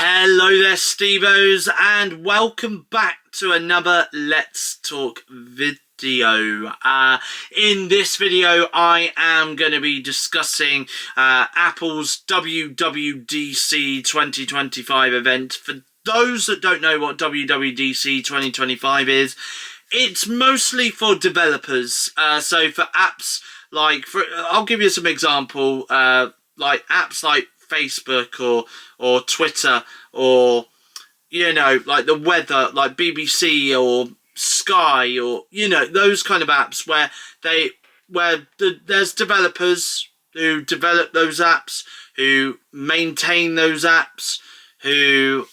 Hello there, Stevos, and welcome back to another Let's Talk video. In this video, I am going to be discussing Apple's WWDC 2025 event. For those that don't know what WWDC 2025 is, it's mostly for developers. So for apps like, I'll give you some example, like apps like Facebook or Twitter, or like the weather, like BBC or Sky, or those kind of apps where there's developers who develop those apps, who maintain those apps, who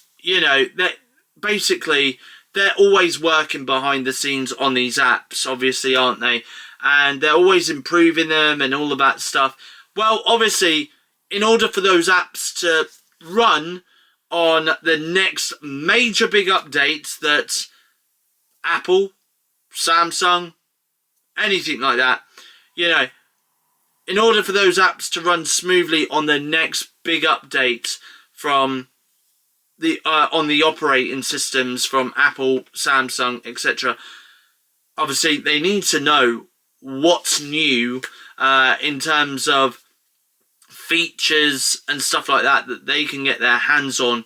they're always working behind the scenes on these apps, obviously, aren't they? And they're always improving them and all of that stuff. Well, obviously, in order for those apps to run on the next major big updates that Apple, Samsung, anything like that, in order for those apps to run smoothly on the next big update from the on the operating systems from Apple, Samsung, etc., obviously they need to know what's new in terms of features and stuff like that they can get their hands on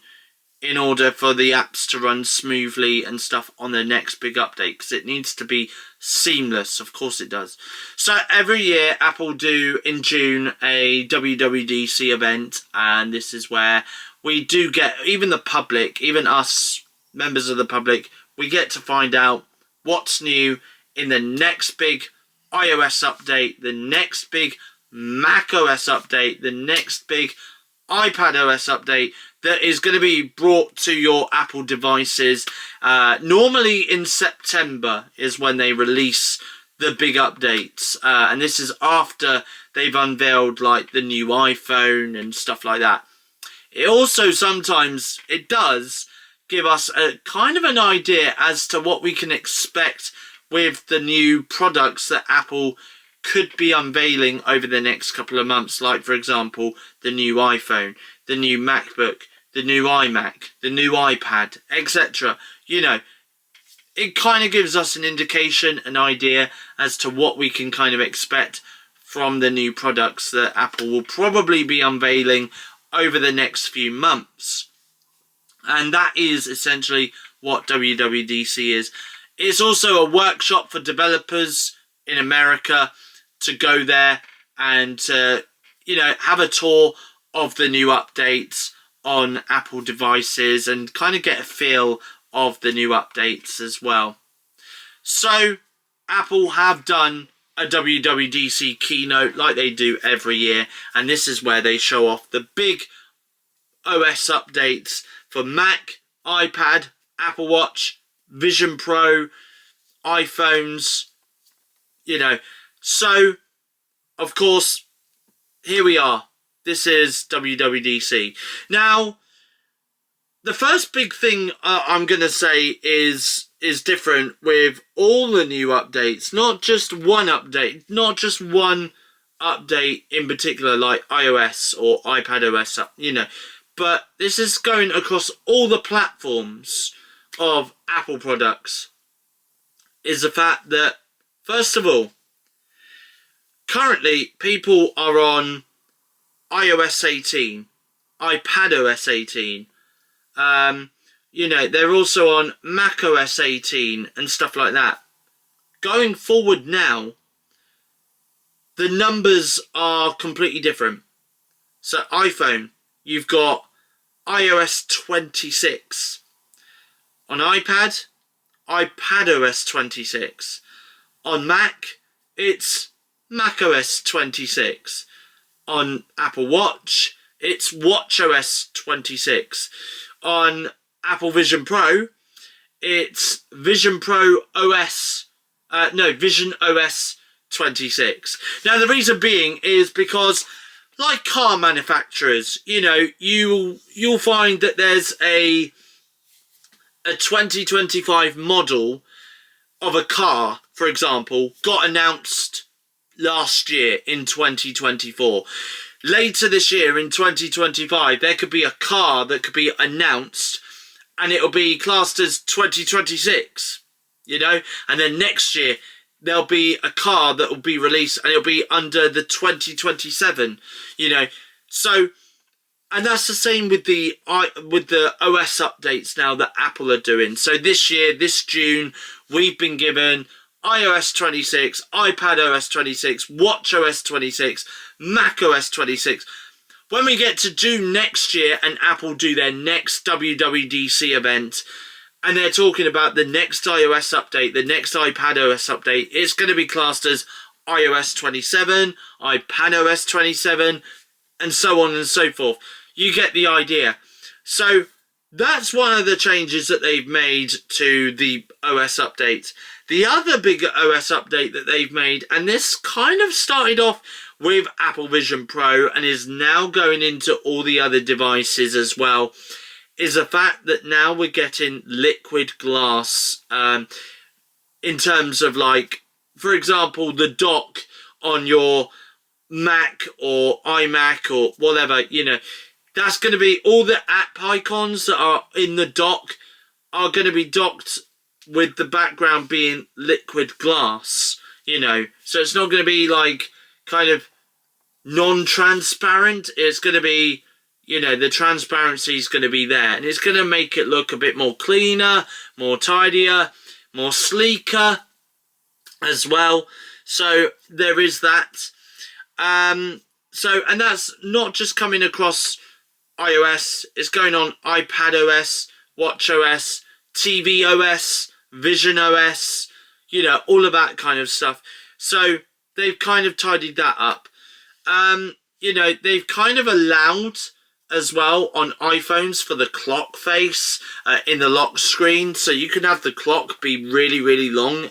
in order for the apps to run smoothly and stuff on the next big update, because it needs to be seamless. Of course it does. So every year Apple do in June a WWDC event, and this is where we do get, even the public, even us members of the public, we get to find out what's new in the next big iOS update, the next big Mac OS update, the next big iPad OS update that is going to be brought to your Apple devices. Normally in September is when they release the big updates, and this is after they've unveiled like the new iPhone and stuff like that. It also sometimes, it does give us a kind of an idea as to what we can expect with the new products that Apple could be unveiling over the next couple of months, like for example the new iPhone, the new MacBook, the new iMac, the new iPad, etc. It kind of gives us an indication, an idea as to what we can kind of expect from the new products that Apple will probably be unveiling over the next few months. And that is essentially what WWDC is. It's also a workshop for developers in America to go there and have a tour of the new updates on Apple devices and kind of get a feel of the new updates as well. So Apple have done a WWDC keynote like they do every year, and this is where they show off the big OS updates for Mac, iPad, Apple Watch, Vision Pro, iPhones, So, of course, here we are. This is WWDC. Now, the first big thing I'm going to say is different with all the new updates. Not just one update. Not just one update in particular, like iOS or iPadOS, But this is going across all the platforms of Apple products. Is the fact that, first of all, currently people are on iOS 18, iPadOS 18. They're also on macOS 18 and stuff like that. Going forward now, the numbers are completely different. So iPhone, you've got iOS 26. On iPad, iPadOS 26. On Mac, it's macOS 26. On Apple Watch, it's watchOS 26. On Apple Vision Pro, it's Vision OS 26. Now the reason being is because, like car manufacturers, you'll find that there's a 2025 model of a car, for example, got announced last year in 2024. later this year in 2025, there could be a car that could be announced and it'll be classed as 2026, you know? And then next year, there'll be a car that will be released and it'll be under the 2027, you know? So, and that's the same with the OS updates now that Apple are doing. So this year, this June, we've been given iOS 26, iPad OS 26, Watch OS 26, Mac OS 26. When we get to June next year and Apple do their next WWDC event, and they're talking about the next iOS update, the next iPad OS update, it's going to be classed as iOS 27, iPad OS 27, and so on and so forth. You get the idea. So that's one of the changes that they've made to the OS update. The other big OS update that they've made, and this kind of started off with Apple Vision Pro and is now going into all the other devices as well, is the fact that now we're getting liquid glass in terms of, like, for example, the dock on your Mac or iMac or whatever, you know, that's going to be all the app icons that are in the dock are going to be docked with the background being liquid glass, you know. So it's not going to be like kind of non-transparent. It's going to be, you know, the transparency is going to be there. And it's going to make it look a bit more cleaner, more tidier, more sleeker as well. So there is that. And that's not just coming across iOS. It's going on iPad OS, Watch OS, TV OS, Vision OS, you know, all of that kind of stuff. So they've kind of tidied that up. You know, they've kind of allowed as well on iPhones for the clock face in the lock screen. So you can have the clock be really, really long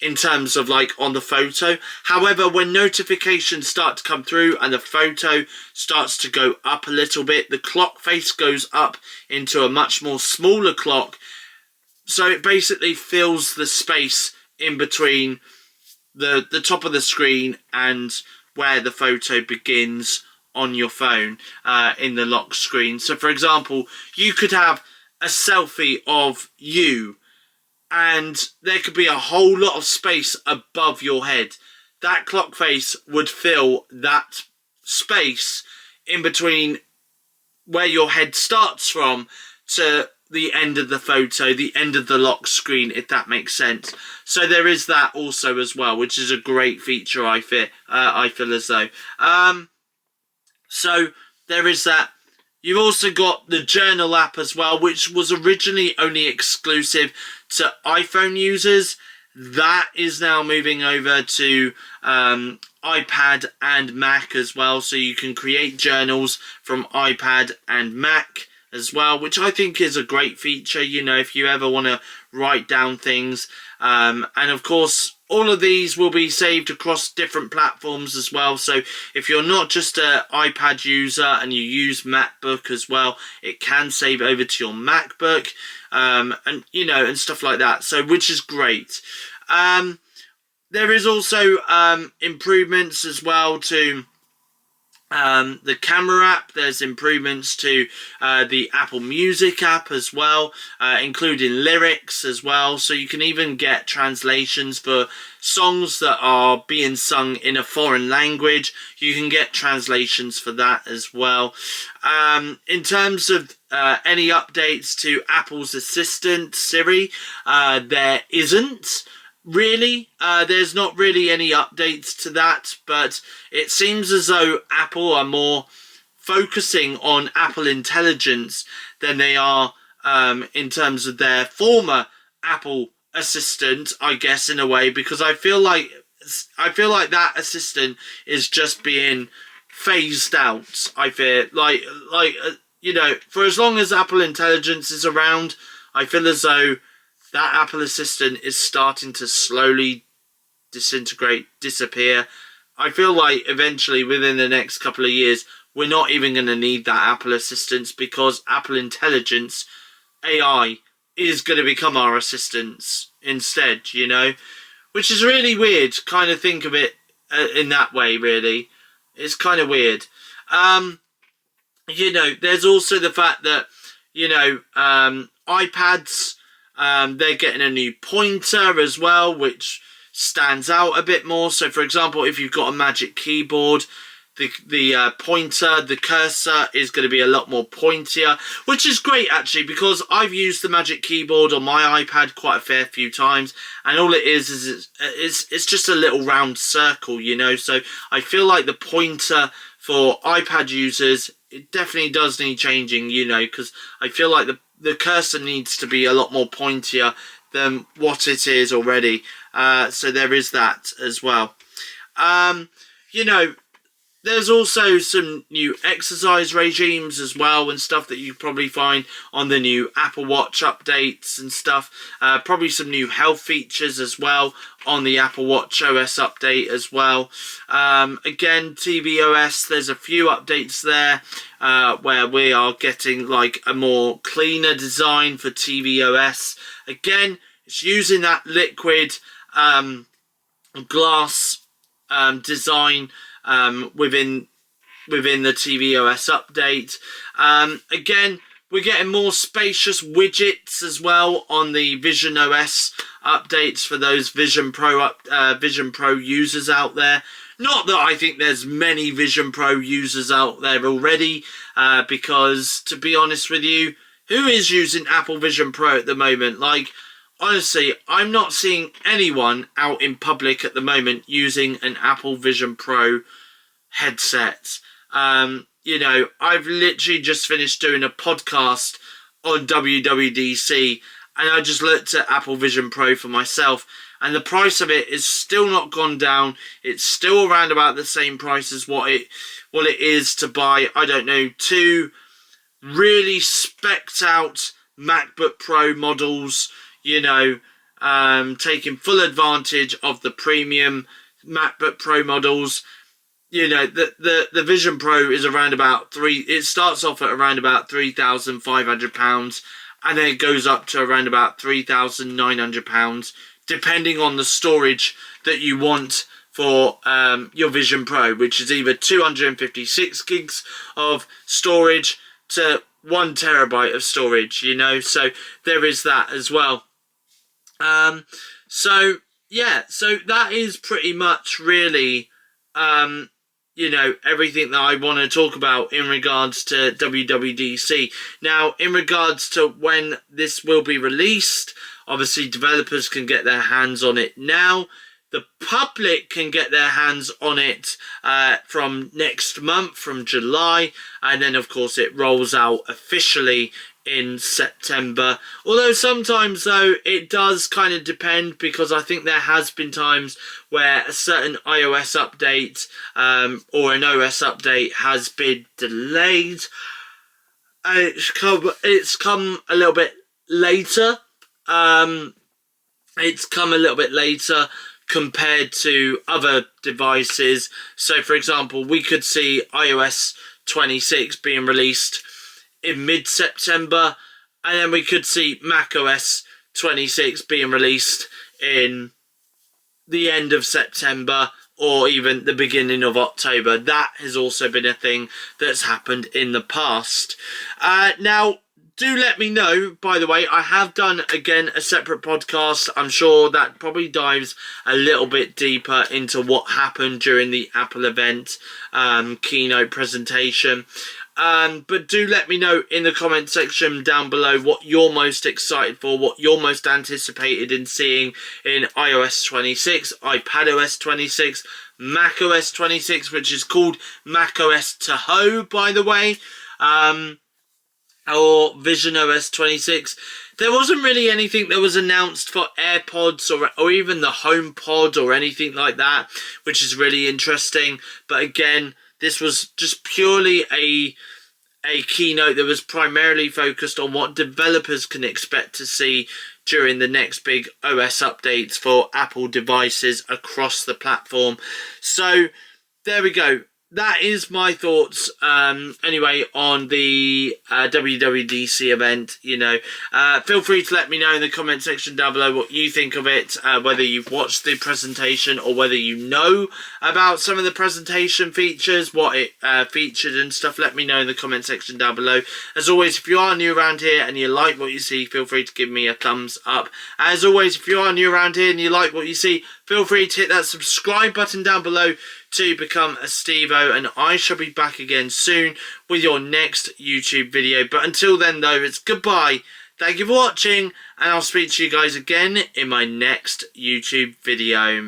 in terms of like on the photo. However, when notifications start to come through and the photo starts to go up a little bit, the clock face goes up into a much more smaller clock. So it basically fills the space in between the top of the screen and where the photo begins on your phone in the lock screen. So for example, you could have a selfie of you and there could be a whole lot of space above your head. That clock face would fill that space in between where your head starts from to the end of the photo, the end of the lock screen, if that makes sense. So there is that also as well, which is a great feature, I feel as though. So there is that. You've also got the Journal app as well, which was originally only exclusive to iPhone users. That is now moving over to iPad and Mac as well. So you can create journals from iPad and Mac as well, which I think is a great feature, you know, if you ever want to write down things. And of course, all of these will be saved across different platforms as well. So if you're not just an iPad user and you use MacBook as well, it can save over to your MacBook, and you know, and stuff like that. So which is great. There is also improvements as well to the camera app. There's improvements to the Apple Music app as well, including lyrics as well. So you can even get translations for songs that are being sung in a foreign language. You can get translations for that as well. In terms of any updates to Apple's assistant, Siri, there isn't. Really, there's not really any updates to that, but it seems as though Apple are more focusing on Apple Intelligence than they are in terms of their former Apple assistant, I guess, in a way, because I feel like that assistant is just being phased out. I feel like you know, for as long as Apple Intelligence is around, I feel as though that Apple Assistant is starting to slowly disintegrate, disappear. I feel like eventually, within the next couple of years, we're not even going to need that Apple Assistant, because Apple Intelligence, AI, is going to become our assistants instead, you know? Which is really weird to kind of think of it in that way, really. It's kind of weird. You know, there's also the fact that, you know, iPads, they're getting a new pointer as well, which stands out a bit more. So, for example, if you've got a Magic Keyboard, the pointer, the cursor is going to be a lot more pointier, which is great actually, because I've used the Magic Keyboard on my iPad quite a fair few times, and all it is it's just a little round circle, you know. So I feel like the pointer for iPad users, it definitely does need changing, you know, because I feel like the cursor needs to be a lot more pointier than what it is already. So there is that as well. You know, there's also some new exercise regimes as well, and stuff that you probably find on the new Apple Watch updates and stuff. Probably some new health features as well on the Apple Watch OS update as well. Again, tvOS, there's a few updates there where we are getting like a more cleaner design for tvOS. Again, it's using that liquid glass design within the tvOS update. Again, we're getting more spacious widgets as well on the Vision OS updates for those Vision Pro users out there. Not that I think there's many Vision Pro users out there already, because to be honest with you, who is using Apple Vision Pro at the moment? Like, honestly, I'm not seeing anyone out in public at the moment using an Apple Vision Pro headset. You know, I've literally just finished doing a podcast on WWDC, and I just looked at Apple Vision Pro for myself, and the price of it is still not gone down. It's still around about the same price as what it is to buy, I don't know, two really specced out MacBook Pro models, you know, taking full advantage of the premium MacBook Pro models. You know, the Vision Pro is around about it starts off at around about £3,500, and then it goes up to around about £3,900, depending on the storage that you want for your Vision Pro, which is either 256 gigs of storage to 1 terabyte of storage, you know, so there is that as well. So yeah, so that is pretty much really you know, everything that I want to talk about in regards to WWDC. Now, in regards to when this will be released, obviously developers can get their hands on it now. The public can get their hands on it from next month, from July, and then of course it rolls out officially in September. Although sometimes though it does kind of depend, because I think there has been times where a certain iOS update or an OS update has been delayed. It's come a little bit later. It's come a little bit later compared to other devices. So for example, we could see iOS 26 being released in mid-September, and then we could see macOS 26 being released in the end of September or even the beginning of October. That has also been a thing that's happened in the past. Now, do let me know, by the way, I have done, again, a separate podcast. I'm sure that probably dives a little bit deeper into what happened during the Apple event keynote presentation. But do let me know in the comment section down below what you're most excited for, what you're most anticipated in seeing in iOS 26, iPadOS 26, macOS 26, which is called macOS Tahoe, by the way, or visionOS 26. There wasn't really anything that was announced for AirPods or even the HomePod or anything like that, which is really interesting. But again, this was just purely a keynote that was primarily focused on what developers can expect to see during the next big OS updates for Apple devices across the platform. So there we go. that is my thoughts anyway on the WWDC event. Feel free to let me know in the comment section down below what you think of it, whether you've watched the presentation or whether you know about some of the presentation features, what it featured and stuff. Let me know in the comment section down below. As always, if you are new around here and you like what you see, feel free to give me a thumbs up. As always, if you are new around here and you like what you see, feel free to hit that subscribe button down below to become a Stevo, and I shall be back again soon with your next YouTube video. But until then though, it's goodbye, thank you for watching, and I'll speak to you guys again in my next YouTube video.